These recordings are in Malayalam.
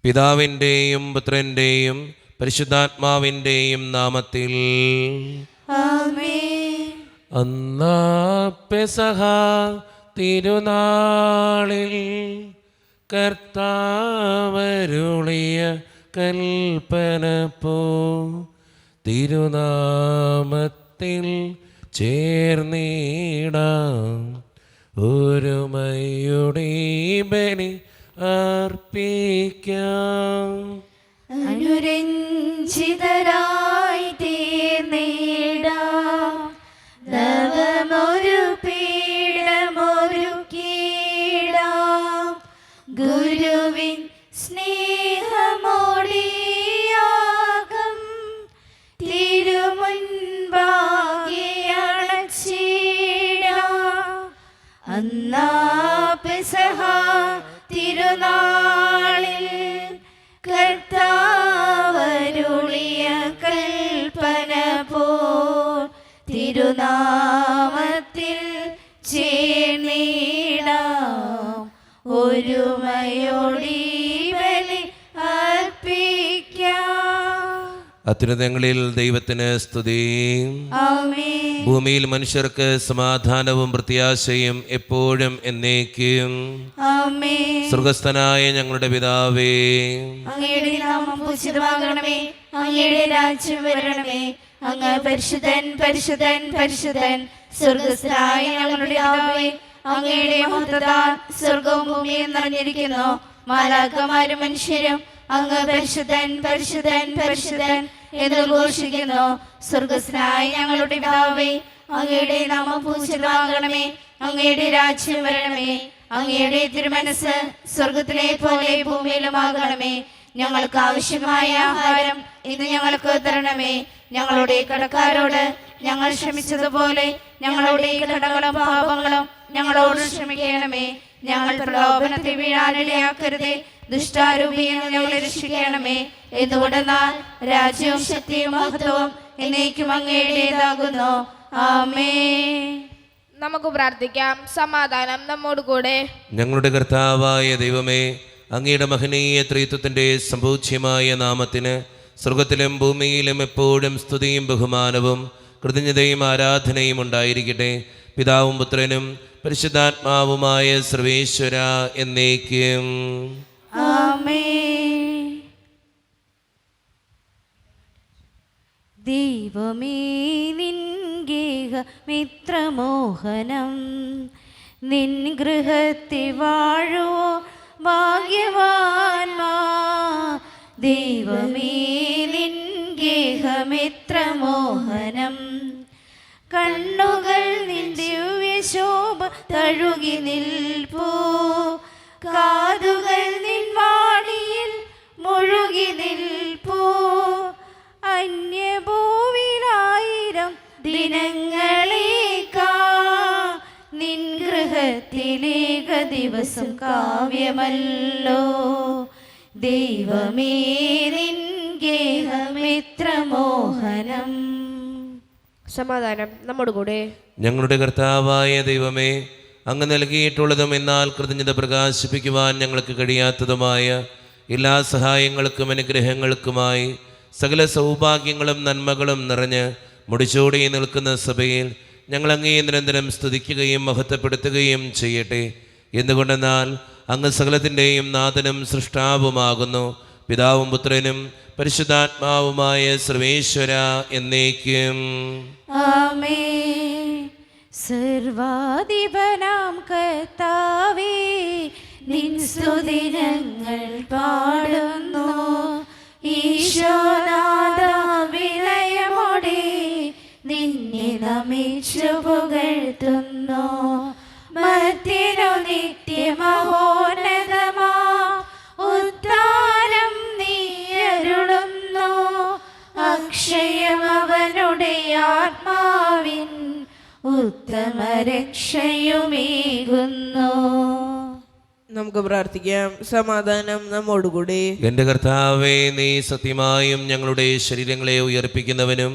പിതാവിൻ്റെയും പുത്രൻ്റെയും പരിശുദ്ധാത്മാവിൻ്റെയും നാമത്തിൽ ആമേൻ. അന്നാ പെസഹ തിരുനാളിൽ കർത്താവരുളിയ കൽപ്പന പോ തിരുനാമത്തിൽ ചേർന്നിടാം ഒരുമയുടെ ബലി അർപ്പിക്കാം. അനുരഞ്ജിതരായി തീർന്നിടാം നവമൊരു പീഠമൊരുക്കിടാം ഗുരുവിൻ സ്നേഹമോടിയാകം തിരുമുൻപാകെ അണച്ചിടാം. അന്നാ പെസഹ തിരുനാളിൽ കർത്താവരുളിയ കൽപ്പന പോൽ തിരുനാമത്തിൽ ചേർന്നിടാം ഒരുമയോടി ബലി അർപ്പിക്കാം. അത്യുന്നതങ്ങളിൽ ദൈവത്തിന് സ്തുതി. ആമേൻ. ഭൂമിയിൽ മനുഷ്യർക്ക് സമാധാനവും പ്രത്യാശയും എപ്പോഴും എന്നേക്കും. ആമേൻ. സ്വർഗസ്ഥനായ ഞങ്ങളുടെ പിതാവേ, അങ്ങയുടെ നാമം പൂജിതമാകണമേ, അങ്ങയുടെ രാജ്യം വരണമേ, അങ്ങ് പരിശുദ്ധൻ പരിശുദ്ധൻ പരിശുദ്ധൻ. സ്വർഗസ്ഥനായ ഞങ്ങളുടെ പിതാവേ, അങ്ങയുടെ മഹത്വത്താൽ സ്വർഗവും ഭൂമിയും നിറഞ്ഞിരിക്കുന്നു. മാലാഖമാരും മനുഷ്യരും അങ്ങ് പരിശുദ്ധൻ പരിശുദ്ധൻ പരിശുദ്ധൻ എന്ന് ഘോഷിക്കുന്നു. സ്വർഗസ്ഥനായ ഞങ്ങളുടെ പിതാവേ, അങ്ങയുടെ നാമം പൂജിതമാകണമേ, അങ്ങയുടെ രാജ്യം വരണമേ, അങ്ങയുടെ തിരുമനസ് സ്വർഗത്തിലെ പോലെ ഭൂമിയിലുമാകണമേ. ഞങ്ങൾക്ക് ആവശ്യമായ ആഹാരം ഇന്ന് ഞങ്ങൾക്ക് തരണമേ. ഞങ്ങളുടെ കടക്കാരോട് ഞങ്ങൾ ക്ഷമിച്ചതുപോലെ ഞങ്ങളുടെ കടങ്ങളും പാപങ്ങളും ഞങ്ങളോട് ക്ഷമിക്കണമേ. ഞങ്ങൾ പ്രലോഭനത്തിൽ വീഴാനിടയാക്കരുതേ, ദുഷ്ടാരൂപിയിൽ ഞങ്ങളെ രക്ഷിക്കണമേ. എന്തുകൊണ്ടെന്നാൽ രാജ്യവും ശക്തിയും മഹത്വവും എന്നേക്കും അങ്ങയുടേതാകുന്നു. ആമേൻ. നമുക്ക് പ്രാർത്ഥിക്കാം. സമാധാനം നമ്മോട് കൂടെ. ഞങ്ങളുടെ കർത്താവായ ദൈവമേ, അങ്ങയുടെ മഹനീയ ത്രിത്വത്തിൻ്റെ സംപൂജ്യമായ നാമത്തിന് സ്വർഗത്തിലും ഭൂമിയിലും എപ്പോഴും സ്തുതിയും ബഹുമാനവും കൃതജ്ഞതയും ആരാധനയും ഉണ്ടായിരിക്കട്ടെ. പിതാവും പുത്രനും പരിശുദ്ധാത്മാവുമായ സർവേശ്വര എന്നേക്കും. ആമേൻ. ദൈവമേ നിൻ ഗേഹ മിത്രമോഹനം, നിൻ ഗൃഹത്തിൽ വാഴുവോ ഭാഗ്യവാന്മാ. ദൈവമേ നിൻ ഗേഹ മിത്രമോഹനം, കണ്ണുകൾ നിൻ ദിവ്യശോഭ തഴുകി നിൽപ്പൂ. കാതുകൾ നിൻ വാണിയിൽ മുഴുകി നിൽപ്പൂ. അന്യഭൂവിലായിരം ദിനങ്ങളേക്കാ നിൻ ഗൃഹത്തിലേക ദിവസം കാവ്യമല്ലോ. ദൈവമേ നിൻ ഗേഹമിത്രമോഹനം. സമാധാനം നമ്മോട് കൂടെ. ഞങ്ങളുടെ കർത്താവായ ദൈവമേ, അങ്ങ് നൽകിയിട്ടുള്ളതും എന്നാൽ കൃതജ്ഞത പ്രകാശിപ്പിക്കുവാൻ ഞങ്ങൾക്ക് കഴിയാത്തതുമായ എല്ലാ സഹായങ്ങൾക്കും അനുഗ്രഹങ്ങൾക്കുമായി സകല സൗഭാഗ്യങ്ങളും നന്മകളും നിറഞ്ഞ് മുടിച്ചോടി നിൽക്കുന്ന സഭയിൽ ഞങ്ങൾ അങ്ങേ നിരന്തരം സ്തുതിക്കുകയും മഹത്വപ്പെടുത്തുകയും ചെയ്യട്ടെ. എന്തുകൊണ്ടെന്നാൽ അങ്ങ് സകലത്തിൻ്റെയും നാഥനും സൃഷ്ടാവുമാകുന്നു. പിതാവും പുത്രനും പരിശുദ്ധാത്മാവുമായ സർവേശ്വര എന്നേക്കും. ആമേൻ. സർവാധിപനാം കർത്താവേ, നിൻ സ്തുതി ഞങ്ങൾ പാടുന്നു. ഈശോനാഥ വിനയമോടെ നിന്നെ നമിച്ചു പുകഴ്ത്തുന്നു. മർത്യനു നിത്യമഹോന്നതമാ ഉദ്ധാരം നീയരുളുന്നു. അക്ഷയം അവനുടെ ആത്മാവിൻ ഉത്തമ രക്ഷയുമേകുന്നു. നമുക്ക് പ്രാർത്ഥിക്കാം. സമാധാനം നമ്മോടുകൂടി. എൻ്റെ കർത്താവേ, നീ സത്യമായും ഞങ്ങളുടെ ശരീരങ്ങളെ ഉയർപ്പിക്കുന്നവനും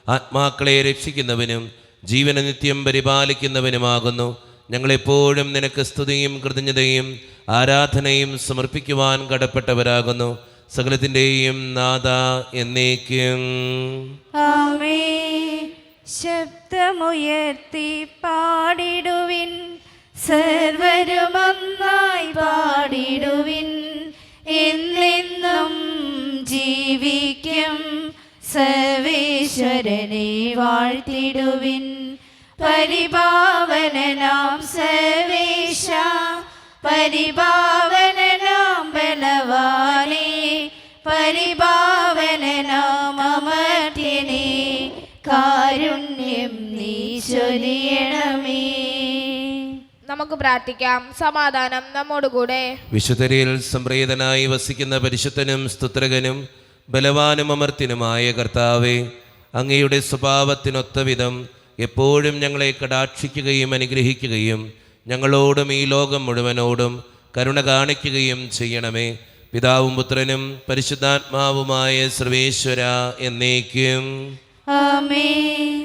ആത്മാക്കളെ രക്ഷിക്കുന്നവനും ജീവന നിത്യം പരിപാലിക്കുന്നവനുമാകുന്നു. ഞങ്ങളെപ്പോഴും നിനക്ക് സ്തുതിയും കൃതജ്ഞതയും ആരാധനയും സമർപ്പിക്കുവാൻ കടപ്പെട്ടവരാകുന്നു. സകലത്തിൻ്റെയും നാഥ എന്നേക്കും. ആമേൻ. ശബ്ദമുയർത്തി പാടിടുവിൻ, സർവരുമൊന്നായി പാടിടുവിൻ. എന്നെന്നും ജീവിക്കും സർവേശ്വരനെ വാഴ്ത്തിടുവിൻ. പരിപാവനനാം സർവേശ, പരിപാവനനാം ബലവാനേ, പരിപാവനനാം അമർത്യനേ, കാരുണ്യം നീ ചൊരിയണമേ. നമുക്ക് പ്രാർത്ഥിക്കാം. സമാധാനം നമ്മോടുകൂടെ. വിശുദ്ധരിൽ സംപ്രീതനായി വസിക്കുന്ന പരിശുദ്ധനും സ്തുത്രകനും ബലവാനും അമർത്യനുമായ കർത്താവേ, അങ്ങയുടെ സ്വഭാവത്തിനൊത്ത വിധം എപ്പോഴും ഞങ്ങളെ കടാക്ഷിക്കുകയും അനുഗ്രഹിക്കുകയും ഞങ്ങളോടും ഈ ലോകം മുഴുവനോടും കരുണ കാണിക്കുകയും ചെയ്യണമേ. പിതാവും പുത്രനും പരിശുദ്ധാത്മാവുമായ സർവേശ്വര എന്നേക്കും. ആമേൻ.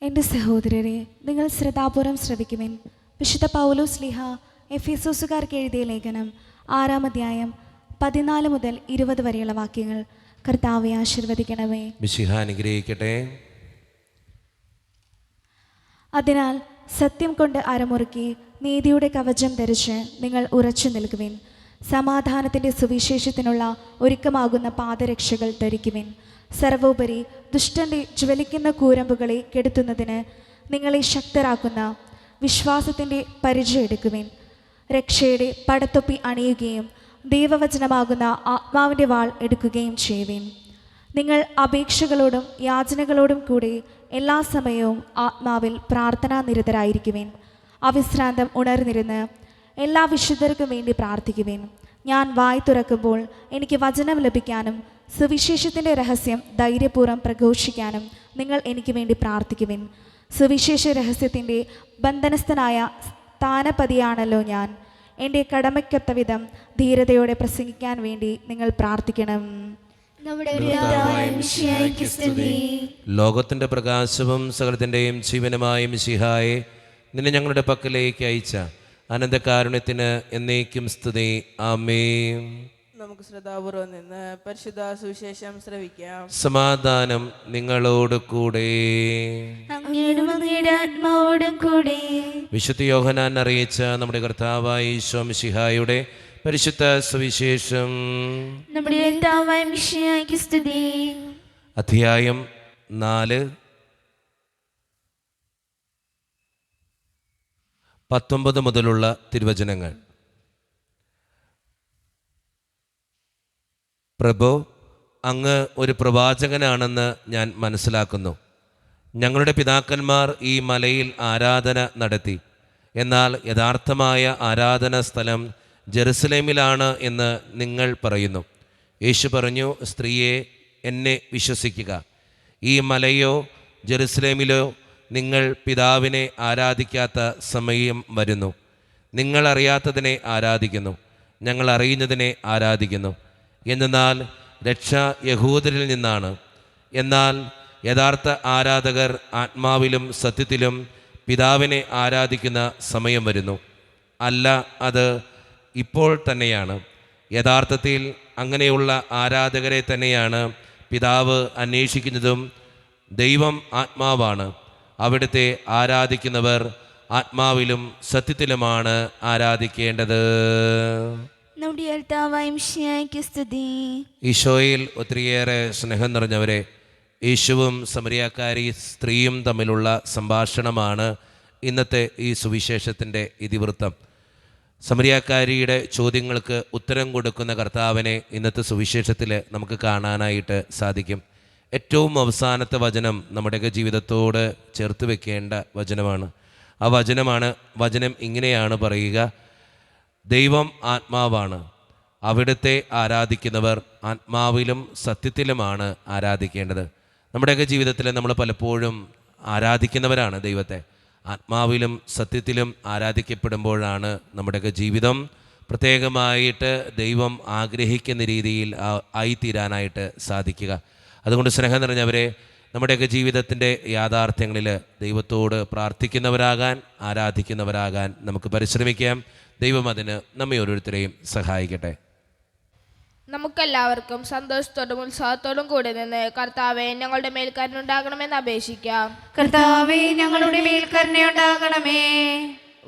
എൻ്റെ സഹോദരരെ, നിങ്ങൾ ശ്രദ്ധാപൂർവം ശ്രവിക്കുവിൻ. വിശുദ്ധ പൗലോസ് ശ്ലീഹ എഫെസോസുകാർക്ക് എഴുതിയ ലേഖനം 6-ാം അധ്യായം 14 മുതൽ 20 വരെയുള്ള വാക്യങ്ങൾ. കർത്താവെ ആശീർവദിക്കണമേ. മിശിഹ അനുഗ്രഹിക്കട്ടെ. അതിനാൽ സത്യം കൊണ്ട് അരമുറുക്കി നീതിയുടെ കവചം ധരിച്ച് നിങ്ങൾ ഉറച്ചു നിൽക്കുവിൻ. സമാധാനത്തിൻ്റെ സുവിശേഷത്തിനുള്ള ഒരുക്കമാകുന്ന പാദരക്ഷകൾ ധരിക്കുവിൻ. സർവോപരി ദുഷ്ടൻ്റെ ജ്വലിക്കുന്ന കൂരമ്പുകളെ കെടുത്തുന്നതിന് നിങ്ങളെ ശക്തരാക്കുന്ന വിശ്വാസത്തിൻ്റെ പരിചയം എടുക്കുവിൻ. രക്ഷയുടെ പടത്തൊപ്പി അണിയുകയും ദൈവവചനമാകുന്ന ആത്മാവിൻ്റെ വാൾ എടുക്കുകയും ചെയ്യുവിൻ. നിങ്ങൾ അപേക്ഷകളോടും യാചനകളോടും കൂടി എല്ലാ സമയവും ആത്മാവിൽ പ്രാർത്ഥനാനിരതരായിരിക്കുവിൻ. അവിശ്രാന്തം ഉണർന്നിരുന്ന് എല്ലാ വിശുദ്ധർക്കും വേണ്ടി പ്രാർത്ഥിക്കുവിൻ. ഞാൻ വായ് തുറക്കുമ്പോൾ എനിക്ക് വചനം ലഭിക്കാനും സുവിശേഷത്തിൻ്റെ രഹസ്യം ധൈര്യപൂർവ്വം പ്രഘോഷിക്കാനും നിങ്ങൾ എനിക്ക് വേണ്ടി പ്രാർത്ഥിക്കുവിൻ. സുവിശേഷ രഹസ്യത്തിൻ്റെ ബന്ധനസ്ഥനായ സ്ഥാനപതിയാണല്ലോ ഞാൻ. എൻ്റെ കടമയ്ക്കൊത്ത വിധം ധീരതയോടെ പ്രസംഗിക്കാൻ വേണ്ടി നിങ്ങൾ പ്രാർത്ഥിക്കണം. ലോകത്തിൻ്റെ പ്രകാശവും സകലത്തിൻ്റെയും ജീവനുമായ മിശിഹായെ, നിന്നെ ഞങ്ങളുടെ പക്കലേക്ക് അയച്ച അനന്തകാരുണ്യത്തിന് എന്നേക്കും സ്തുതി. ആമേൻ. നമുക്ക് ശ്രദ്ധാപൂർവം നിന്ന് പരിശുദ്ധ സുവിശേഷം ശ്രവിക്കാം. സമാധാനം നിങ്ങളോട് കൂടെ. അങ്ങയോടും അങ്ങയുടെ ആത്മാവോടും കൂടെ. വിശുദ്ധ യോഹന്നാൻ അറിയിച്ച നമ്മുടെ കർത്താവായ ഈശോ മിശിഹായുടെ പരിശുദ്ധ സുവിശേഷം. നമ്മുടെ കർത്താവായ മിശിഹായ്ക്ക് സ്തുതി. അധ്യായം 4 19 മുതലുള്ള തിരുവചനങ്ങൾ. പ്രഭോ, അങ്ങ് ഒരു പ്രവാചകനാണെന്ന് ഞാൻ മനസ്സിലാക്കുന്നു. ഞങ്ങളുടെ പിതാക്കന്മാർ ഈ മലയിൽ ആരാധന നടത്തി. എന്നാൽ യഥാർത്ഥമായ ആരാധന സ്ഥലം ജെറുസലേമിലാണ് എന്ന് നിങ്ങൾ പറയുന്നു. യേശു പറഞ്ഞു, സ്ത്രീയെ, എന്നെ വിശ്വസിക്കുക. ഈ മലയോ ജെറുസലേമിലോ നിങ്ങൾ പിതാവിനെ ആരാധിക്കാത്ത സമയം വരുന്നു. നിങ്ങൾ അറിയാത്തതിനെ ആരാധിക്കുന്നു, ഞങ്ങൾ അറിയുന്നതിനെ ആരാധിക്കുന്നു. എന്നാൽ രക്ഷ യഹൂദരിൽ നിന്നാണ്. എന്നാൽ യഥാർത്ഥ ആരാധകർ ആത്മാവിലും സത്യത്തിലും പിതാവിനെ ആരാധിക്കുന്ന സമയം വരുന്നു. അല്ല, അത് ഇപ്പോൾ തന്നെയാണ്. യഥാർത്ഥത്തിൽ അങ്ങനെയുള്ള ആരാധകരെ തന്നെയാണ് പിതാവ് അന്വേഷിക്കുന്നതും. ദൈവം ആത്മാവാണ്. അവിടുത്തെ ആരാധിക്കുന്നവർ ആത്മാവിലും സത്യത്തിലുമാണ് ആരാധിക്കേണ്ടത്. നമ്മുടെ കർത്താവായ മിശിഹായ്ക്ക് സ്തുതി. ഈശോയിൽ ഒത്തിരിയേറെ സ്നേഹം നിറഞ്ഞവരെ, യേശുവും സമരിയാക്കാരി സ്ത്രീയും തമ്മിലുള്ള സംഭാഷണമാണ് ഇന്നത്തെ ഈ സുവിശേഷത്തിൻ്റെ ഇതിവൃത്തം. സമരിയാക്കാരിയുടെ ചോദ്യങ്ങൾക്ക് ഉത്തരം കൊടുക്കുന്ന കർത്താവിനെ ഇന്നത്തെ സുവിശേഷത്തിൽ നമുക്ക് കാണാനായിട്ട് സാധിക്കും. ഏറ്റവും അവസാനത്തെ വചനം നമ്മുടെയൊക്കെ ജീവിതത്തോട് ചേർത്ത് വെക്കേണ്ട വചനമാണ്. ആ വചനം ഇങ്ങനെയാണ് പറയുക: ദൈവം ആത്മാവാണ്. അവിടുത്തെ ആരാധിക്കുന്നവർ ആത്മാവിലും സത്യത്തിലുമാണ് ആരാധിക്കേണ്ടത്. നമ്മുടെയൊക്കെ ജീവിതത്തിൽ നമ്മൾ പലപ്പോഴും ആരാധിക്കുന്നവരാണ് ദൈവത്തെ. ആത്മാവിലും സത്യത്തിലും ആരാധിക്കപ്പെടുമ്പോഴാണ് നമ്മുടെയൊക്കെ ജീവിതം പ്രത്യേകമായിട്ട് ദൈവം ആഗ്രഹിക്കുന്ന രീതിയിൽ ആയിത്തീരാനായിട്ട് സാധിക്കുക. അതുകൊണ്ട് സ്നേഹം നിറഞ്ഞവരെ, നമ്മുടെയൊക്കെ ജീവിതത്തിൻ്റെ യാഥാർത്ഥ്യങ്ങളിൽ ദൈവത്തോട് പ്രാർത്ഥിക്കുന്നവരാകാൻ, ആരാധിക്കുന്നവരാകാൻ നമുക്ക് പരിശ്രമിക്കാം. ദൈവം അതിന് നമ്മെ ഓരോരുത്തരെയും സഹായിക്കട്ടെ. നമുക്കെല്ലാവർക്കും സന്തോഷത്തോടും ഉത്സാഹത്തോടും കൂടി നിന്ന് കർത്താവെ ഞങ്ങളുടെ മേൽ കരുണയുണ്ടാകണമെന്ന് അപേക്ഷിക്കാം. കർത്താവേ, ഞങ്ങളുടെ മേൽ കരുണയുണ്ടാകണമേ.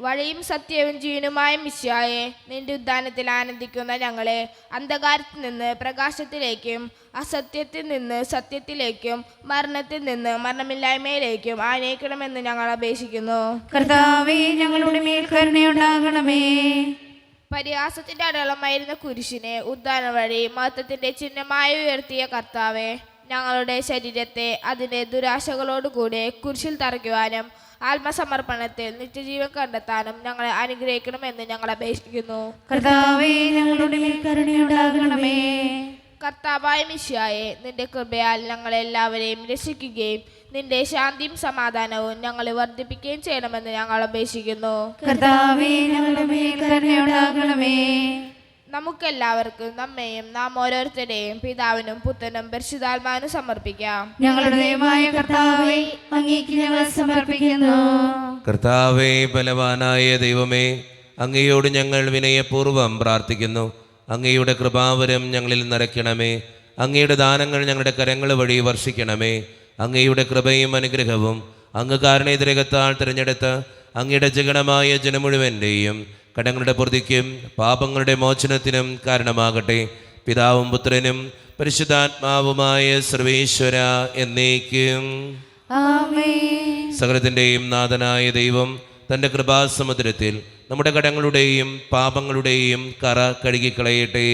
വഴിയും സത്യവും ജീവനുമായ മിശിഹായെ, നിന്റെ ഉദ്ധാനത്തിൽ ആനന്ദിക്കുന്ന ഞങ്ങളെ അന്ധകാരത്തിൽ നിന്ന് പ്രകാശത്തിലേക്കും, അസത്യത്തിൽ നിന്ന് സത്യത്തിലേക്കും, മരണത്തിൽ നിന്ന് മരണമില്ലായ്മയിലേക്കും ആനയിക്കണമെന്ന് ഞങ്ങൾ അപേക്ഷിക്കുന്നു. കർത്താവേ, ഞങ്ങളുടെ മേൽ കരുണയുണ്ടാകണമേ. പരിഹാസത്തിന്റെ അടയാളമായിരുന്ന കുരിശിനെ ഉദ്ധാന വഴി മഹത്വത്തിന്റെ ചിഹ്നമായി ഉയർത്തിയ കർത്താവെ, ഞങ്ങളുടെ ശരീരത്തെ അതിൻ്റെ ദുരാശകളോടുകൂടി കുരിശിൽ തറയ്ക്കുവാനും ആത്മസമർപ്പണത്തിൽ നിത്യജീവൻ കണ്ടെത്താനും ഞങ്ങളെ അനുഗ്രഹിക്കണമെന്ന് ഞങ്ങൾ അപേക്ഷിക്കുന്നു. കർത്താവേ, ഞങ്ങളുടെ മേൽ കരുണയുണ്ടാകണമേ. കർത്താവായ മിശിഹായെ, നിന്റെ കൃപയാൽ ഞങ്ങളെല്ലാവരെയും രക്ഷിക്കുകയും നിന്റെ ശാന്തിയും സമാധാനവും ഞങ്ങളെ വർദ്ധിപ്പിക്കുകയും ചെയ്യണമെന്ന് ഞങ്ങൾ അപേക്ഷിക്കുന്നു. കർത്താവേ, ഞങ്ങളുടെ മേൽ കരുണയുണ്ടാകണമേ. നമുക്കെല്ലാവർക്കും നമ്മെയും നാം ഓരോരുത്തരെയും പിതാവിനും പുത്രനും പരിശുദ്ധാത്മാവിനും സമർപ്പിക്കാം. ഞങ്ങളുടെ ദൈവമായ കർത്താവേ, അങ്ങേക്ക് ഞങ്ങൾ സമർപ്പിക്കുന്നു. കർത്താവേ, ബലവാനായ ദൈവമേ, അങ്ങയോട് ഞങ്ങൾ വിനയപൂർവ്വം പ്രാർത്ഥിക്കുന്നു. അങ്ങയുടെ കൃപാവരം ഞങ്ങളിൽ നിറയ്ക്കണമേ. അങ്ങയുടെ ദാനങ്ങൾ ഞങ്ങളുടെ കരങ്ങൾ വഴി വർഷിക്കണമേ. അങ്ങയുടെ കൃപയും അനുഗ്രഹവും അങ്ങ് കാരണേതരകത്താൽ തിരഞ്ഞെടുത്ത അങ്ങയുടെ ജഗണമായ ജനം മുഴുവൻ്റെയും കടങ്ങളുടെ പൊറുതിക്കും പാപങ്ങളുടെ മോചനത്തിനും കാരണമാകട്ടെ. പിതാവും പുത്രനും പരിശുദ്ധാത്മാവുമായ സർവേശ്വര എന്നേക്കും ആമേൻ. സകലത്തിൻ്റെയും നാഥനായ ദൈവം തൻ്റെ കൃപാസമുദ്രത്തിൽ നമ്മുടെ കടങ്ങളുടെയും പാപങ്ങളുടെയും കറ കഴുകിക്കളയട്ടെ.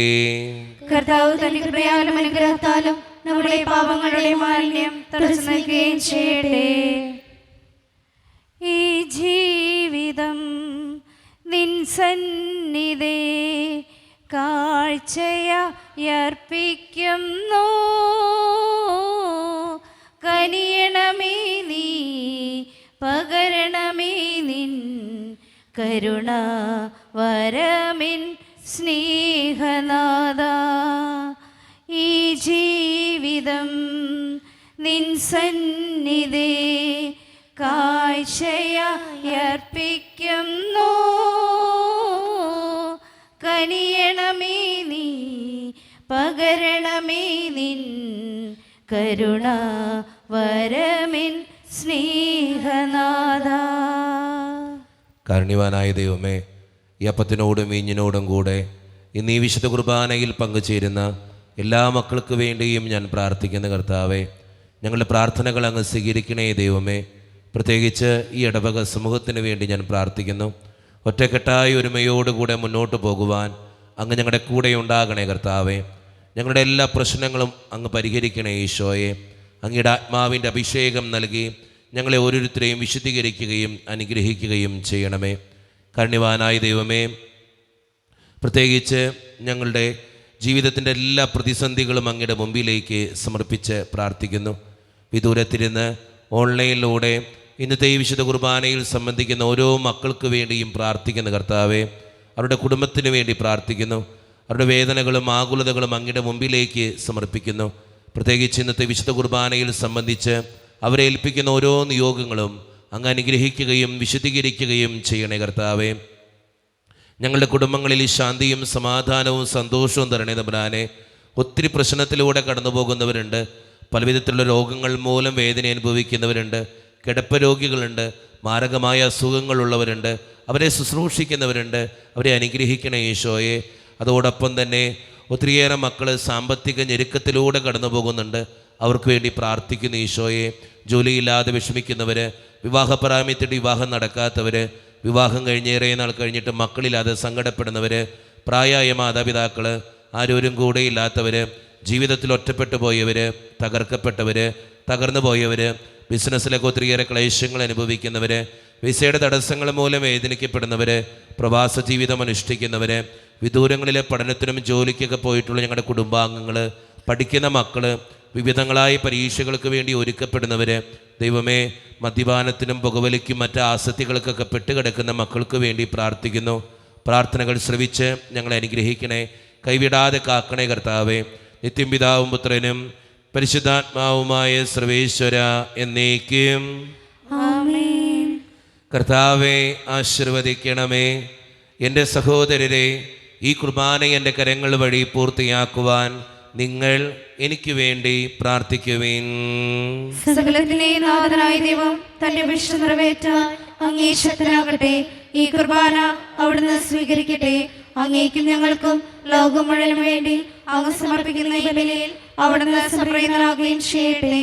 കർത്താവ് തന്റെ കൃപയാലും അനുഗ്രഹത്താലും നമ്മുടെ പാപങ്ങളുടെ മാലിന്യം തുടച്ചു നൽകുകയും ചെയ്യട്ടെ. ഈ ജീവിതം നിൻ സന്നിധി കാഴ്ചയർപ്പിക്കുന്നു. കനിയണമേ നീ, പകരണമേ നിൻ കരുണ വരമിൻ സ്നേഹനാഥ. ഈ ജീവിതം നിൻ സന്നിധി കാഴ്ചയർപ്പിക്കുന്നു. കനിയണമേ നീ, പകരണമേ നിൻ കരുണ വരമിൻ സ്നേഹനാഥ. കാരുണ്യവാനായ ദൈവമേ, ഈ അപ്പത്തിനോടും വീഞ്ഞിനോടും കൂടെ ഇന്ന് ഈ വിശുദ്ധ കുർബാനയിൽ പങ്കുചേരുന്ന എല്ലാ മക്കൾക്ക് വേണ്ടിയും ഞാൻ പ്രാർത്ഥിക്കുന്ന കർത്താവേ, ഞങ്ങളുടെ പ്രാർത്ഥനകൾ അങ്ങ് സ്വീകരിക്കണേ ദൈവമേ. പ്രത്യേകിച്ച് ഈ ഇടവക സമൂഹത്തിന് വേണ്ടി ഞാൻ പ്രാർത്ഥിക്കുന്നു. ഒറ്റക്കെട്ടായി ഒരുമയോടുകൂടെ മുന്നോട്ട് പോകുവാൻ അങ്ങ് ഞങ്ങളുടെ കൂടെ ഉണ്ടാകണേ കർത്താവേ. ഞങ്ങളുടെ എല്ലാ പ്രശ്നങ്ങളും അങ്ങ് പരിഹരിക്കണേ ഈശോയെ. അങ്ങയുടെ ആത്മാവിൻ്റെ അഭിഷേകം നൽകി ഞങ്ങളെ ഓരോരുത്തരെയും വിശുദ്ധീകരിക്കുകയും അനുഗ്രഹിക്കുകയും ചെയ്യണമേ. കാരുണ്യവാനായ ദൈവമേ, പ്രത്യേകിച്ച് ഞങ്ങളുടെ ജീവിതത്തിൻ്റെ എല്ലാ പ്രതിസന്ധികളും അങ്ങയുടെ മുമ്പിലേക്ക് സമർപ്പിച്ച് പ്രാർത്ഥിക്കുന്നു. വിദൂരത്തിരുന്ന് ഓൺലൈനിലൂടെ ഇന്നത്തെ ഈ വിശുദ്ധ കുർബാനയിൽ സംബന്ധിക്കുന്ന ഓരോ മക്കൾക്ക് വേണ്ടിയും പ്രാർത്ഥിക്കുന്ന കർത്താവേ, അവരുടെ കുടുംബത്തിന് വേണ്ടി പ്രാർത്ഥിക്കുന്നു. അവരുടെ വേദനകളും ആകുലതകളും അങ്ങയുടെ മുമ്പിലേക്ക് സമർപ്പിക്കുന്നു. പ്രത്യേകിച്ച് ഇന്നത്തെ വിശുദ്ധ കുർബാനയിൽ സംബന്ധിച്ച് അവരെ ഏൽപ്പിക്കുന്ന ഓരോ നിയോഗങ്ങളും അങ്ങ് അനുഗ്രഹിക്കുകയും വിശുദ്ധീകരിക്കുകയും ചെയ്യണേ കർത്താവേ. ഞങ്ങളുടെ കുടുംബങ്ങളിൽ ശാന്തിയും സമാധാനവും സന്തോഷവും തരണേ തമ്പുരാനെ. ഒത്തിരി പ്രശ്നത്തിലൂടെ കടന്നു പോകുന്നവരുണ്ട്. പലവിധത്തിലുള്ള രോഗങ്ങൾ മൂലം വേദന അനുഭവിക്കുന്നവരുണ്ട്. കിടപ്പ് രോഗികളുണ്ട്. മാരകമായ അസുഖങ്ങളുള്ളവരുണ്ട്. അവരെ ശുശ്രൂഷിക്കുന്നവരുണ്ട്. അവരെ അനുഗ്രഹിക്കണേ ഈശോയെ. അതോടൊപ്പം തന്നെ ഒത്തിരിയേറെ മക്കൾ സാമ്പത്തിക ഞെരുക്കത്തിലൂടെ കടന്നു പോകുന്നുണ്ട്. അവർക്ക് വേണ്ടി പ്രാർത്ഥിക്കുന്നു ഈശോയെ. ജോലിയില്ലാതെ വിഷമിക്കുന്നവർ, വിവാഹപ്രായത്തിൽ വിവാഹം നടക്കാത്തവർ, വിവാഹം കഴിഞ്ഞേറെ നാൾ കഴിഞ്ഞിട്ട് മക്കളില്ലാതെ സങ്കടപ്പെടുന്നവർ, പ്രായമായ മാതാപിതാക്കൾ, ആരോരും കൂടെയില്ലാത്തവർ, ജീവിതത്തിൽ ഒറ്റപ്പെട്ടു പോയവർ, തകർക്കപ്പെട്ടവർ, തകർന്നു പോയവർ, ബിസിനസ്സിലൊക്കെ ഒത്തിരിയേറെ ക്ലേശങ്ങൾ അനുഭവിക്കുന്നവർ, വിസയുടെ തടസ്സങ്ങൾ മൂലം വേദനിക്കപ്പെടുന്നവർ, പ്രവാസ ജീവിതം അനുഷ്ഠിക്കുന്നവർ, വിദൂരങ്ങളിലെ പഠനത്തിനും ജോലിക്കൊക്കെ പോയിട്ടുള്ള ഞങ്ങളുടെ കുടുംബാംഗങ്ങൾ, പഠിക്കുന്ന മക്കൾ, വിവിധങ്ങളായ പരീക്ഷകൾക്ക് വേണ്ടി ഒരുക്കപ്പെടുന്നവർ, ദൈവമേ, മദ്യപാനത്തിനും പുകവലിക്കും മറ്റ് ആസക്തികൾക്കൊക്കെ പെട്ടുകിടക്കുന്ന മക്കൾക്ക് വേണ്ടി പ്രാർത്ഥിക്കുന്നു. പ്രാർത്ഥനകൾ ശ്രവിച്ച് ഞങ്ങളെ അനുഗ്രഹിക്കണേ. കൈവിടാതെ കാക്കണേ കർത്താവേ. നിത്യം പിതാവും പുത്രനും പരിശുദ്ധാത്മാവുമായ സർവേശ്വര എന്നേക്കും. ആമേൻ. കർത്താവെ ആശീർവദിക്കണമേ. എൻ്റെ സഹോദരരെ, ഈ കുർബാന എൻ്റെ കരങ്ങൾ വഴി പൂർത്തിയാക്കുവാൻ നിങ്ങൾ എനിക്ക് വേണ്ടി പ്രാർത്ഥിക്കുവിൻ. സകലത്തിലെ നാഥനായ ദൈവം തന്റെ വിഷു നിറവേറ്റാൻ അങ്ങേ ശക്തനാകട്ടെ. ഈ കുർബാന അവിടുന്ന് സ്വീകരിക്കട്ടെ. അങ്ങേക്കും ഞങ്ങൾക്കും ലോകം മുഴുവനും വേണ്ടി അങ്ങ് സമർപ്പിക്കുന്ന ഈ ബലിയിൽ അവിടുന്ന് സംപ്രീതനാകുകയും ചെയ്യട്ടെ.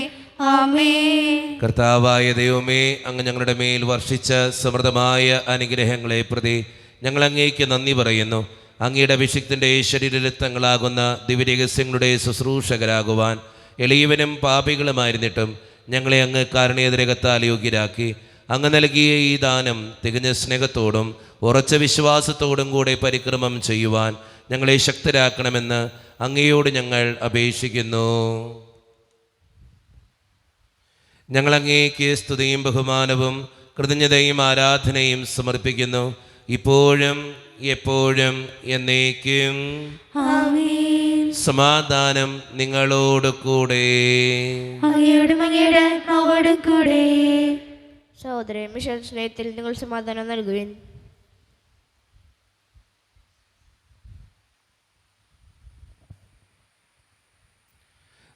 ആമേൻ. കർത്താവായ ദൈവമേ, അങ്ങ് ഞങ്ങളുടെ മേൽ വർഷിച്ച സമൃദ്ധമായ അനുഗ്രഹങ്ങളെ പ്രതി ഞങ്ങൾ അങ്ങേക്ക് നന്ദി പറയുന്നു. അങ്ങയുടെ അഭിഷിക്തൻ്റെ ശരീരരക്തങ്ങളാകുന്ന ദിവ്യരഹസ്യങ്ങളുടെ ശുശ്രൂഷകരാകുവാൻ എളിയവനും പാപികളുമായിരുന്നിട്ടും ഞങ്ങളെ അങ്ങ് കാരുണ്യരകത്താൽ യോഗ്യരാക്കി. അങ്ങ് നൽകിയ ഈ ദാനം തികഞ്ഞ സ്നേഹത്തോടും ഉറച്ച വിശ്വാസത്തോടും കൂടെ പരിക്രമം ചെയ്യുവാൻ ഞങ്ങളെ ശക്തരാക്കണമെന്ന് അങ്ങയോട് ഞങ്ങൾ അപേക്ഷിക്കുന്നു. ഞങ്ങൾ അങ്ങേക്ക് സ്തുതിയും ബഹുമാനവും കൃതജ്ഞതയും ആരാധനയും സമർപ്പിക്കുന്നു, ഇപ്പോഴും എപ്പോഴും എന്നേക്കും. ആമേൻ. സമാധാനം നിങ്ങളോട് കൂടെ. അങ്ങയോടും അങ്ങയുടെ ആത്മാവോടും കൂടെ. സഹോദരൻ മിഷൻ സ്നേഹത്തിൽ നിങ്ങൾ സമാധാനം നൽകുവിൻ.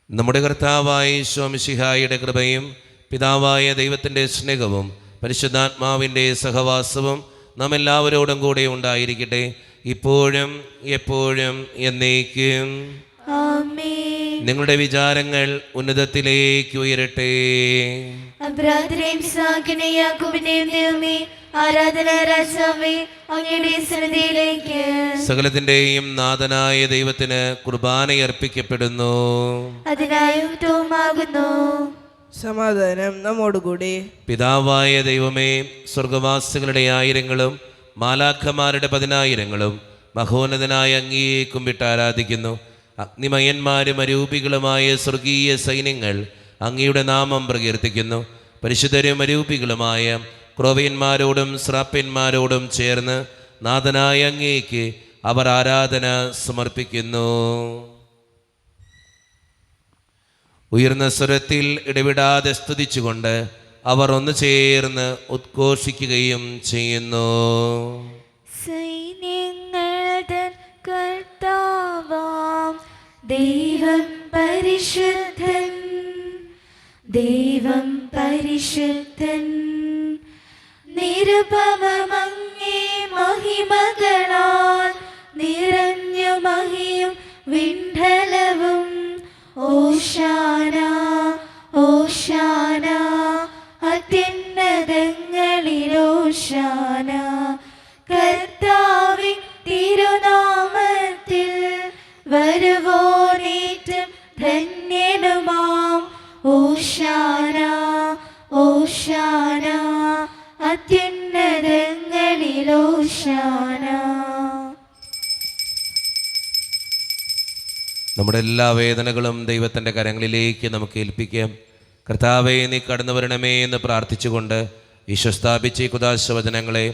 നമ്മുടെ കർത്താവായ ഈശോ മിശിഹായുടെ കൃപയും പിതാവായ ദൈവത്തിൻ്റെ സ്നേഹവും പരിശുദ്ധാത്മാവിൻ്റെ സഹവാസവും നാം എല്ലാവരോടും കൂടെ ഉണ്ടായിരിക്കട്ടെ, ഇപ്പോഴും എപ്പോഴും എന്നേക്കും. ആമേൻ. നിങ്ങളുടെ വിചാരങ്ങൾ ഉന്നതത്തിലേക്ക് ഉയരട്ടെ. അബ്രാഹത്തിനെയും ഇസ്ഹാക്കിനെയും യാക്കോബിനെയും ദൈവമേ, ആരാധന രാജാവേ, അങ്ങയുടെ സന്നിധിയിലേക്ക്. സകലത്തിൻ്റെയും നാഥനായ ദൈവത്തിന് കുർബാനയർപ്പിക്കപ്പെടുന്നു. അതിനായി ഉത്തമമാകുന്നു. സമാധാനം നമ്മോടുകൂടി. പിതാവായ ദൈവമേ, സ്വർഗവാസികളുടെ ആയിരങ്ങളും മാലാഖമാരുടെ 10,000ങ്ങളും മഹോന്നതനായ അങ്ങയെ കുമ്പിട്ട് ആരാധിക്കുന്നു. അഗ്നിമയന്മാരും അരൂപികളുമായ സ്വർഗീയ സൈന്യങ്ങൾ അങ്ങയുടെ നാമം പ്രകീർത്തിക്കുന്നു. പരിശുദ്ധരും അരൂപികളുമായ ക്രോവ്യന്മാരോടും ശ്രാപ്യന്മാരോടും ചേർന്ന് നാഥനായ അങ്ങേക്ക് അവർ ആരാധന സമർപ്പിക്കുന്നു. ഉയർന്ന സ്വരത്തിൽ ഇടവിടാതെ സ്തുതിച്ചുകൊണ്ട് അവർ ഒന്ന് ചേർന്ന് ഉദ്ഘോഷിക്കുകയും ചെയ്യുന്നു. സൈന്യങ്ങളുടെ കർത്താവാം ദൈവം പരിശുദ്ധൻ, ദൈവം പരിശുദ്ധൻ. നിരുപമങ്ങേ മഹിമകളാൽ നിറഞ്ഞു മഹിയും വിണ്ഡലവും. ഓശാന ഓശാന അത്യുന്നതങ്ങളിൽ ഓശാന. കർത്താവിൻ തിരുനാമത്തിൽ വരുവോനേറ്റം ധന്യനുമാം. ഓശാന ഓശാന അത്യുന്നതങ്ങളിൽ ഓശാന. നമ്മുടെ എല്ലാ വേദനകളും ദൈവത്തിൻ്റെ കരങ്ങളിലേക്ക് നമുക്ക് ഏൽപ്പിക്കാം. കർത്താവേ, നീ കടന്നു വരണമേ എന്ന് പ്രാർത്ഥിച്ചുകൊണ്ട് ഈശോ സ്ഥാപിച്ച ഈ കുദാശവചനങ്ങളെ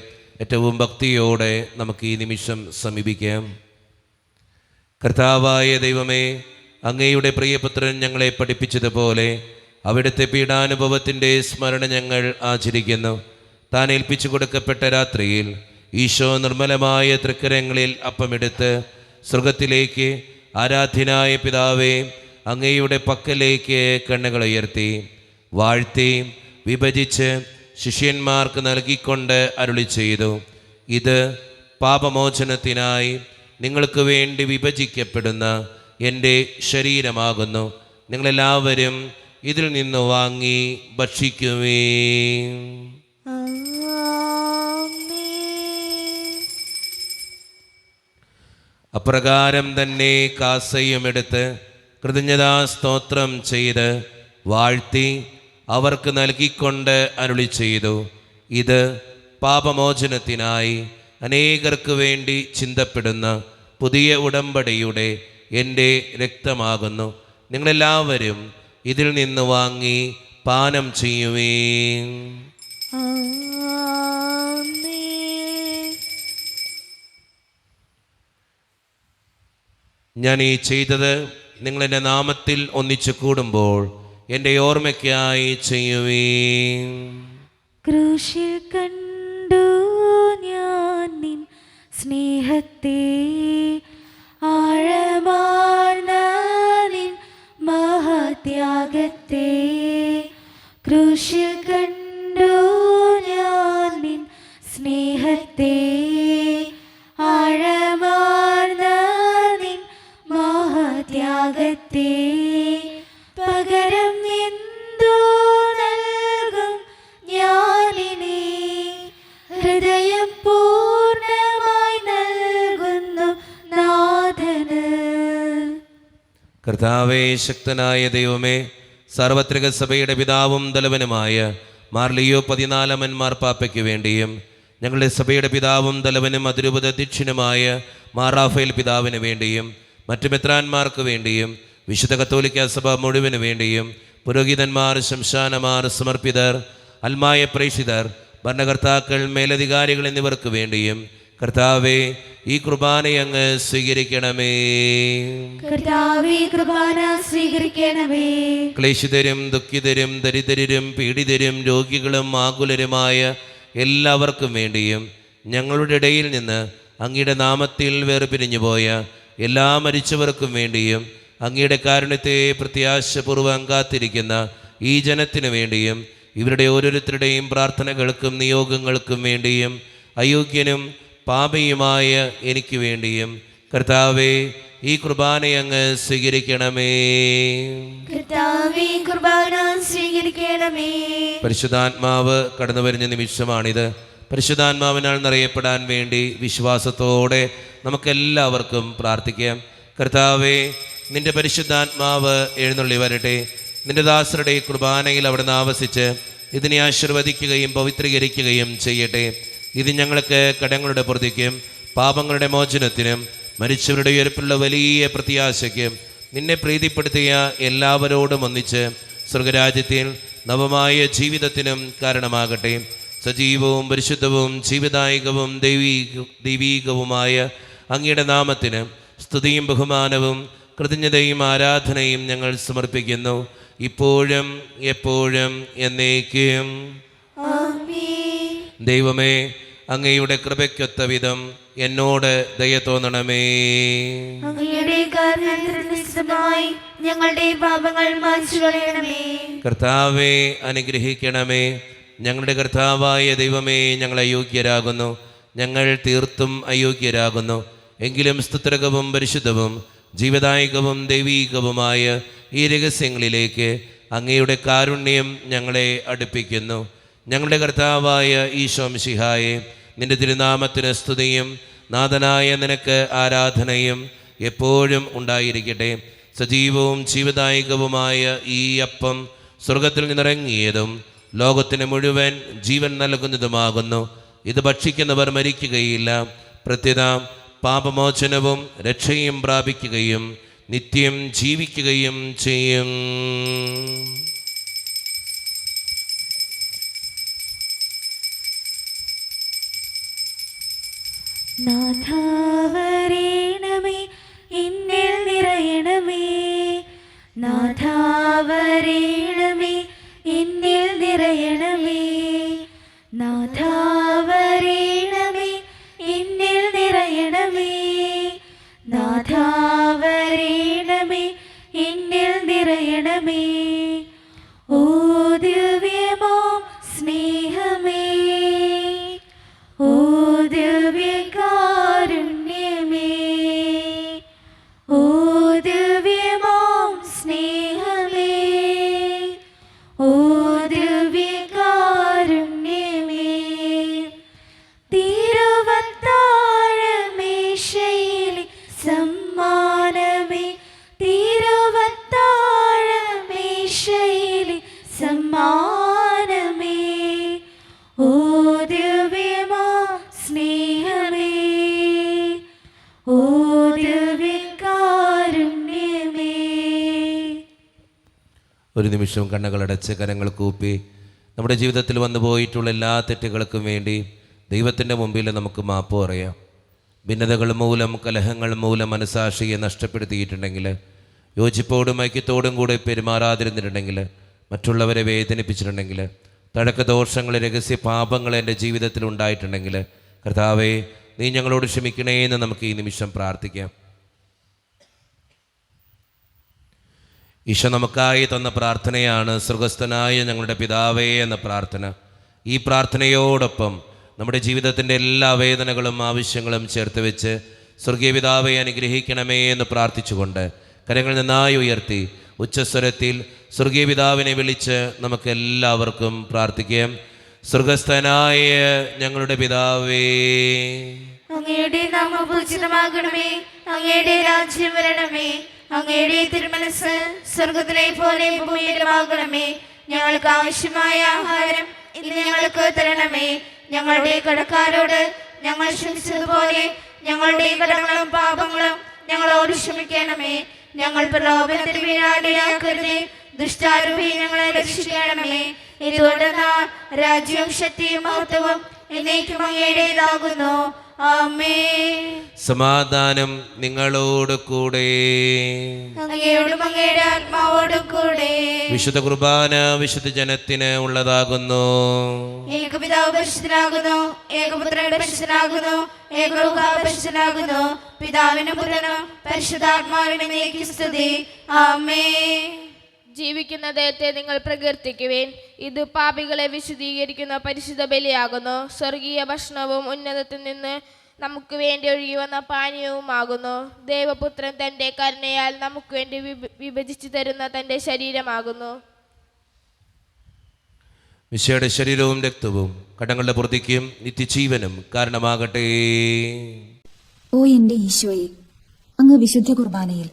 ഏറ്റവും ഭക്തിയോടെ നമുക്ക് ഈ നിമിഷം സമീപിക്കാം. കർത്താവായ ദൈവമേ, അങ്ങയുടെ പ്രിയപുത്രൻ ഞങ്ങളെ പഠിപ്പിച്ചതുപോലെ അവിടുത്തെ പീഡാനുഭവത്തിൻ്റെ സ്മരണ ഞങ്ങൾ ആചരിക്കുന്നു. താൻ ഏൽപ്പിച്ചു കൊടുക്കപ്പെട്ട രാത്രിയിൽ ഈശോ നിർമ്മലമായ തൃക്കരങ്ങളിൽ അപ്പമെടുത്ത് സ്വർഗത്തിലേക്ക് ആരാധ്യനായ പിതാവേ അങ്ങയുടെ പക്കലേക്ക് കണ്ണുകൾ ഉയർത്തി വാഴ്ത്തി വിഭജിച്ച് ശിഷ്യന്മാർക്ക് നൽകിക്കൊണ്ട് അരുളി ചെയ്തു, ഇത് പാപമോചനത്തിനായി നിങ്ങൾക്ക് വേണ്ടി വിഭജിക്കപ്പെടുന്ന എൻ്റെ ശരീരമാകുന്നു. നിങ്ങളെല്ലാവരും ഇതിൽ നിന്ന് വാങ്ങി ഭക്ഷിക്കുവേ. അപ്രകാരം തന്നെ കാസയുമെടുത്ത് കൃതജ്ഞതാ സ്തോത്രം ചെയ്ത് വാഴ്ത്തി അവർക്ക് നൽകിക്കൊണ്ട് അരുളി ചെയ്തു, ഇത് പാപമോചനത്തിനായി അനേകർക്ക് വേണ്ടി ചിന്തപ്പെടുന്ന പുതിയ ഉടമ്പടിയുടെ എൻ്റെ രക്തമാകുന്നു. നിങ്ങളെല്ലാവരും ഇതിൽ നിന്ന് വാങ്ങി പാനം ചെയ്യുവേ. ഞാൻ ഈ ചെയ്തത് നിങ്ങളെൻ്റെ നാമത്തിൽ ഒന്നിച്ചു കൂടുമ്പോൾ എൻ്റെ ഓർമ്മയ്ക്കായി ചെയ്യുവീൻ. ക്രൂശിൽ കണ്ടു ഞാൻ നിൻ സ്നേഹത്തെ, ആഴമാർന്ന നിൻ മഹാത്യാഗത്തെ. ക്രൂശിൽ കണ്ടു ഞാൻ നിൻ സ്നേഹത്തെ, ആഴമാർന്ന നിൻ മഹാത്യാഗത്തെ. പകരം എന്തോ നൽകും ഞാനിനി, ഹൃദയം പൂർണ്ണമായി നൽകുന്നു നാഥന്. കർത്താവേ, ശക്തനായ ദൈവമേ, സാർവത്രിക സഭയുടെ പിതാവും തലവനുമായ മാർ ലിയോ 14 മാർപ്പാപ്പയ്ക്ക് വേണ്ടിയും ഞങ്ങളുടെ സഭയുടെ പിതാവും തലവനും അതിരൂപത അധ്യക്ഷനുമായ മാർ റാഫേൽ പിതാവിന് വേണ്ടിയും മറ്റു മെത്രാന്മാർക്ക് വേണ്ടിയും വിശുദ്ധ കത്തോലിക്ക സഭ മുഴുവന് വേണ്ടിയും പുരോഹിതന്മാർ, ശംശാനമാർ, സമർപ്പിതർ, അൽമായ പ്രേക്ഷിതർ, ഭരണകർത്താക്കൾ, മേലധികാരികൾ എന്നിവർക്ക് വേണ്ടിയും കർത്താവേ, ഈ കുർബാനയങ്ങ് സ്വീകരിക്കണമേ. കർത്താവേ, കുർബാന സ്വീകരിക്കണമേ. ക്ലേശിതരും ദുഃഖിതരും ദരിദ്രരും പീഡിതരും രോഗികളും ആകുലരുമായ എല്ലാവർക്കും വേണ്ടിയും ഞങ്ങളുടെ ഇടയിൽ നിന്ന് അങ്ങയുടെ നാമത്തിൽ വേർപിരിഞ്ഞുപോയ എല്ലാ മരിച്ചവർക്കും വേണ്ടിയും അങ്ങയുടെ കാരുണ്യത്തെ പ്രത്യാശപൂർവ്വം കാത്തിരിക്കുന്ന ഈ ജനത്തിനു വേണ്ടിയും ഇവരുടെ ഓരോരുത്തരുടെയും പ്രാർത്ഥനകൾക്കും നിയോഗങ്ങൾക്കും വേണ്ടിയും അയോഗ്യനും പാപിയുമായ എനിക്ക് വേണ്ടിയും കർത്താവേ, ഈ കുർബാനയങ്ങ് സ്വീകരിക്കണമേ. കർത്താവേ, കുർബാന സ്വീകരിക്കണമേ. പരിശുദ്ധാത്മാവ് കടന്നു വരുന്ന നിമിഷമാണിത്. പരിശുദ്ധാത്മാവിനാൽ നിറയപ്പെടാൻ വേണ്ടി വിശ്വാസത്തോടെ നമുക്കെല്ലാവർക്കും പ്രാർത്ഥിക്കാം. കർത്താവേ, നിന്റെ പരിശുദ്ധാത്മാവ് എഴുന്നള്ളി വരട്ടെ. നിന്റെ ദാസരുടെ കുർബാനയിൽ അവിടുന്ന് ആവസിച്ച് ഇതിനെ ആശീർവദിക്കുകയും പവിത്രീകരിക്കുകയും ചെയ്യട്ടെ. ഇത് ഞങ്ങൾക്ക് കടങ്ങളുടെ പ്രതിക്കും പാപങ്ങളുടെ മോചനത്തിനും മരിച്ചവരുടെ ഉയർപ്പിലുള്ള വലിയ പ്രത്യാശയ്ക്കും നിന്നെ പ്രീതിപ്പെടുത്തിയ എല്ലാവരോടും ഒന്നിച്ച് സ്വർഗരാജ്യത്തിൽ നവമായ ജീവിതത്തിനും കാരണമാകട്ടെ. സജീവവും പരിശുദ്ധവും ജീവദായകവും ദൈവീകവുമായ അങ്ങയുടെ നാമത്തിന് സ്തുതിയും ബഹുമാനവും കൃതജ്ഞതയും ആരാധനയും ഞങ്ങൾ സമർപ്പിക്കുന്നു, ഇപ്പോഴും എപ്പോഴും എന്നേക്കും. ആമേൻ. ദൈവമേ, അങ്ങയുടെ കൃപയ്ക്കൊത്ത വിധം എന്നോട് ദയ തോന്നണമേ. അങ്ങയുടെ കാരുണ്യത്തിനായി ഞങ്ങളുടെ പാപങ്ങൾ മായ്ച്ചു കളയണമേ. കർത്താവെ, അനുഗ്രഹിക്കണമേ. ഞങ്ങളുടെ കർത്താവായ ദൈവമേ, ഞങ്ങൾ അയോഗ്യരാകുന്നു, ഞങ്ങൾ തീർത്തും അയോഗ്യരാകുന്നു. എങ്കിലും സ്തുത്രകവും പരിശുദ്ധവും ജീവദായകവും ദൈവീകവുമായ ഈ രഹസ്യങ്ങളിലേക്ക് അങ്ങയുടെ കാരുണ്യം ഞങ്ങളെ അടുപ്പിക്കുന്നു. ഞങ്ങളുടെ കർത്താവായ ഈശോ മിശിഹായെ, നിന്റെ തിരുനാമത്തിന് സ്തുതിയും നാഥനായ നിനക്ക് ആരാധനയും എപ്പോഴും ഉണ്ടായിരിക്കട്ടെ. സജീവവും ജീവദായകവുമായ ഈ അപ്പം സ്വർഗത്തിൽ നിന്നിറങ്ങിയതും ലോകത്തിന് മുഴുവൻ ജീവൻ നൽകുന്നതുമാകുന്നു. ഇത് ഭക്ഷിക്കുന്നവർ മരിക്കുകയില്ല, പ്രത്യുത പാപമോചനവും രക്ഷയും പ്രാപിക്കുകയും നിത്യം ജീവിക്കുകയും ചെയ്യും. നാഥാവരേണമേ, എന്നിൽ നിറയണമേ. നാഥാവരേണമേ, എന്നിൽ നിറയണമേ. നാഥാവരേണമേ, എന്നിൽ നിറയണമേ. നാഥാവരേണമേ, എന്നിൽ നിറയണമേ. ഓ ദിവ്യമാം സ്നേഹമേ, ഓ ദിവ്യകാരുണ്യമേ, ഓ ദിവ്യമാം സ്നേഹമേ, ഓ ദിവ്യകാരുണ്യമേ. തിരുവത്താഴമേശയിലെ സമ്മാനമേ, തിരുവത്താഴമേശയിലെ സമ്മാനമേ, ഓ ദിവ്യമാം സ്നേഹമേ, ഓ ദിവ്യകാരുണ്യമേ. ഒരു നിമിഷം കണ്ണുകളടച്ച് കരങ്ങൾ കൂപ്പി നമ്മുടെ ജീവിതത്തിൽ വന്നു പോയിട്ടുള്ള എല്ലാ തെറ്റുകൾക്കും വേണ്ടി ദൈവത്തിൻ്റെ മുമ്പിൽ നമുക്ക് മാപ്പ് പറയാം. ഭിന്നതകൾ മൂലം, കലഹങ്ങൾ മൂലം മനസാക്ഷിയെ നഷ്ടപ്പെടുത്തിയിട്ടുണ്ടെങ്കിൽ യോജിപ്പോടും ഐക്യത്തോടും കൂടെ പെരുമാറാതിരുന്നിട്ടുണ്ടെങ്കിൽ, മറ്റുള്ളവരെ വേദനിപ്പിച്ചിട്ടുണ്ടെങ്കിൽ, തഴക്ക ദോഷങ്ങൾ, രഹസ്യ പാപങ്ങൾ എൻ്റെ ജീവിതത്തിൽ ഉണ്ടായിട്ടുണ്ടെങ്കിൽ, കർത്താവേ നീ ഞങ്ങളോട് ക്ഷമിക്കണേ എന്ന് നമുക്ക് ഈ നിമിഷം പ്രാർത്ഥിക്കാം. ഈശോ നമുക്കായി തന്ന പ്രാർത്ഥനയാണ് സ്വർഗസ്ഥനായ ഞങ്ങളുടെ പിതാവേ എന്ന പ്രാർത്ഥന. ഈ പ്രാർത്ഥനയോടൊപ്പം നമ്മുടെ ജീവിതത്തിൻ്റെ എല്ലാ വേദനകളും ആവശ്യങ്ങളും ചേർത്ത് വെച്ച് സ്വർഗീയ പിതാവെ അനുഗ്രഹിക്കണമേ എന്ന് പ്രാർത്ഥിച്ചുകൊണ്ട് കരങ്ങൾ നന്നായി ഉയർത്തി ഉച്ചസ്വരത്തിൽ സ്വർഗീയ പിതാവിനെ വിളിച്ച് നമുക്ക് എല്ലാവർക്കും പ്രാർത്ഥിക്കാം. സ്വർഗസ്ഥനായ ഞങ്ങളുടെ പിതാവേ, അങ്ങയുടെ നാമം പൂജിതമാകണമേ, അങ്ങയുടെ രാജ്യം വരണമേ, അങ്ങയുടെ തിരുമനസ് സ്വർഗത്തിലെ പോലെ ഭൂമിയിലുമാകണമേ. ഞങ്ങൾക്ക് ആവശ്യമായ ആഹാരം ഇന്ന് ഞങ്ങൾക്ക് തരണമേ. ഞങ്ങളുടെ കടക്കാരോട് ഞങ്ങൾ ക്ഷമിച്ചതുപോലെ ഞങ്ങളുടെ കടങ്ങളും പാപങ്ങളും ഞങ്ങളോട് ക്ഷമിക്കണമേ. ഞങ്ങൾ പ്രലോഭനത്തിൽ വീഴാടിയാക്കരുതേ, ദുഷ്ടാരൂപി ഞങ്ങളെ രക്ഷിക്കണമേ. ഇതുകൊണ്ട് രാജ്യവും ശക്തിയും മഹത്വവും എന്നേക്കും അങ്ങയുടേതാകുന്നു. ആമേൻ. സമാധാനം നിങ്ങളോട് കൂടെ. അങ്ങയോടും അങ്ങയുടെ ആത്മാവോടും കൂടെ. വിശുദ്ധ കുർബാന വിശുദ്ധ ജനത്തിന് ഉള്ളതാകുന്നു. ഏകപിതാവ് പരിശുദ്ധനാകുന്നു, ഏകപുത്രൻ പരിശുദ്ധനാകുന്നു, ഏകരൂഹാ പരിശുദ്ധനാകുന്നു. പിതാവിനും പുത്രനും പരിശുദ്ധാത്മാവിനും എന്നേക്കും സ്തുതി. ആമേൻ. ജീവിക്കുന്ന ദൈവത്തെ നിങ്ങൾ പ്രകീർത്തിക്കുവേൻ. ഇത് പാപികളെ വിശുദ്ധീകരിക്കുന്ന പരിശുദ്ധ ബലിയാകുന്നു. സ്വർഗീയ ഭക്ഷണവും ഉന്നതത്തിൽ നിന്ന് നമുക്ക് വേണ്ടി ഒഴുകി വന്ന പാനീയവുമാകുന്നു. ദേവപുത്രൻ തൻ്റെ കരുണയാൽ നമുക്ക് വേണ്ടി വിഭജിച്ചു തരുന്ന തൻ്റെ ശരീരമാകുന്നു. മിശിഹായുടെ ശരീരവും രക്തവും കടങ്ങളുടെ പൂർത്തിക്കും നിത്യജീവനും കാരണമാകട്ടെ. ഓ എന്റെ ഈശോയെ, അങ്ങ് വിശുദ്ധ കുർബാനയിൽ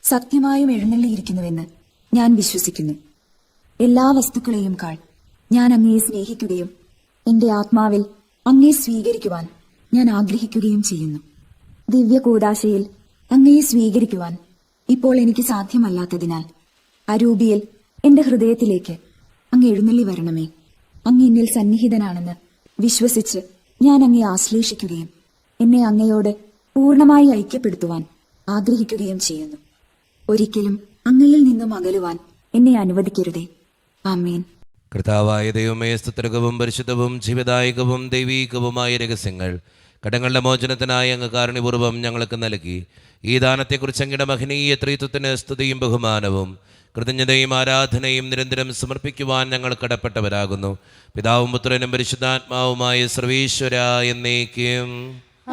സത്യമായും എഴുന്നള്ളിയിരിക്കുന്നുവെന്ന് ഞാൻ വിശ്വസിക്കുന്നു. എല്ലാ വസ്തുക്കളെയും കാൾ ഞാൻ അങ്ങയെ സ്നേഹിക്കുകയും എന്റെ ആത്മാവിൽ അങ്ങയെ സ്വീകരിക്കുവാൻ ഞാൻ ആഗ്രഹിക്കുകയും ചെയ്യുന്നു. ദിവ്യ കൂദാശയിൽ അങ്ങയെ സ്വീകരിക്കുവാൻ ഇപ്പോൾ എനിക്ക് സാധ്യമല്ലാത്തതിനാൽ അരൂപിയിൽ എന്റെ ഹൃദയത്തിലേക്ക് അങ്ങ് എഴുന്നള്ളി വരണമേ. അങ്ങ് എന്നിൽ സന്നിഹിതനാണെന്ന് വിശ്വസിച്ച് ഞാൻ അങ്ങയെ ആശ്ലേഷിക്കുകയും എന്നെ അങ്ങയോട് പൂർണ്ണമായി ഐക്യപ്പെടുത്തുവാൻ ആഗ്രഹിക്കുകയും ചെയ്യുന്നു. ഒരിക്കലും അങ്ങയിൽ നിന്നും അകലുവാൻ എന്നെ അനുവദിക്കരുതേ. ആമേൻ. കർത്താവായ ദൈവമേ, സ്തുത്യർഹവും പരിശുദ്ധവും ജീവദായകവും ദൈവീകവുമായ രഹസ്യങ്ങൾ കടങ്ങളുടെ മോചനത്തിനായി അങ്ങ് കാരുണ്യപൂർവ്വം ഞങ്ങൾക്ക് നൽകി. ഈ ദാനത്തെക്കുറിച്ച് അങ്ങയുടെ മഹനീയ ത്രിത്വത്തിന് സ്തുതിയും ബഹുമാനവും കൃതജ്ഞതയും ആരാധനയും നിരന്തരം സമർപ്പിക്കുവാൻ ഞങ്ങൾ കടപ്പെട്ടവരാകുന്നു. പിതാവും പുത്രനും പരിശുദ്ധാത്മാവുമായ സർവീശ്വര എന്നേക്കും.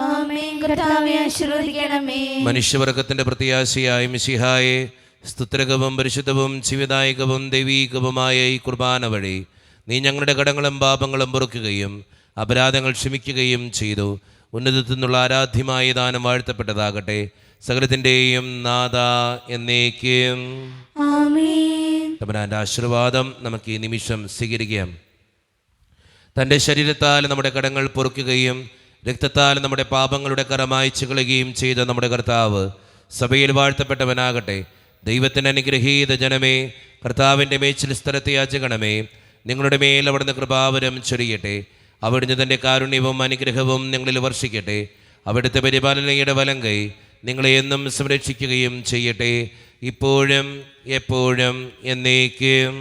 ആമേൻ. കർത്താവേ ആശീർവദിക്കണമേ. മനുഷ്യവർഗത്തിന്റെ പ്രത്യാശയായ മിശിഹായെ, സ്തുത്യർഹവും പരിശുദ്ധവും ജീവദായകവും ദൈവീകവുമായ ഈ കുർബാന വഴി നീ ഞങ്ങളുടെ കടങ്ങളും പാപങ്ങളും പൊറുക്കുകയും അപരാധങ്ങൾ ക്ഷമിക്കുകയും ചെയ്തു. ഉന്നതത്തിൽ നിന്നുള്ള ആരാധ്യമായ ദാനം വാഴ്ത്തപ്പെട്ടതാകട്ടെ. സകലത്തിൻ്റെയും നാഥ എന്നേക്കും. ആമേൻ. തമ്പുരാന്റെ ആശീർവാദം നമുക്ക് ഈ നിമിഷം സ്വീകരിക്കാം. തൻ്റെ ശരീരത്താൽ നമ്മുടെ കടങ്ങൾ പൊറുക്കുകയും രക്തത്താൽ നമ്മുടെ പാപങ്ങളുടെ കറ മായ്ച്ചു കളയുകയും ചെയ്ത നമ്മുടെ കർത്താവ് സഭയിൽ വാഴ്ത്തപ്പെട്ടവനാകട്ടെ. ദൈവത്തിൻ്റെ അനുഗ്രഹീത ജനമേ, കർത്താവിൻ്റെ മേച്ചിൽ സ്ഥലത്തെ യാചകണമേ, നിങ്ങളുടെ മേൽ അവിടുന്ന് കൃപാവരം ചൊരിയട്ടെ. അവിടുന്ന് തൻ്റെ കാരുണ്യവും അനുഗ്രഹവും നിങ്ങളിൽ വർഷിക്കട്ടെ. അവിടുത്തെ പരിപാലനയുടെ വലം കൈ നിങ്ങളെ എന്നും സംരക്ഷിക്കുകയും ചെയ്യട്ടെ, ഇപ്പോഴും എപ്പോഴും എന്നേക്കും.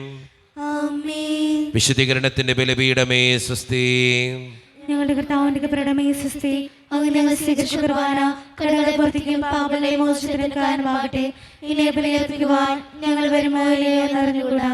ആമേൻ. വിശുദ്ധീകരണത്തിൻ്റെ ബലിപീഠമേ സ്വസ്തി. ഞങ്ങളുടെ കർത്താവിന്റെ കൃപയുടെ സ്വസ്തി. അങ്ങ് ഞങ്ങൾ സ്വീകരിച്ച കുർബാന കടങ്ങളുടെ പുറത്തേക്കും പാപങ്ങളെ മോചനത്തിന് കാരണമാകട്ടെ. ഇനി ബലിയർപ്പിക്കുവാൻ ഞങ്ങൾ വരുമോ ഇല്ലയോ എന്നറിഞ്ഞുകൂടാ.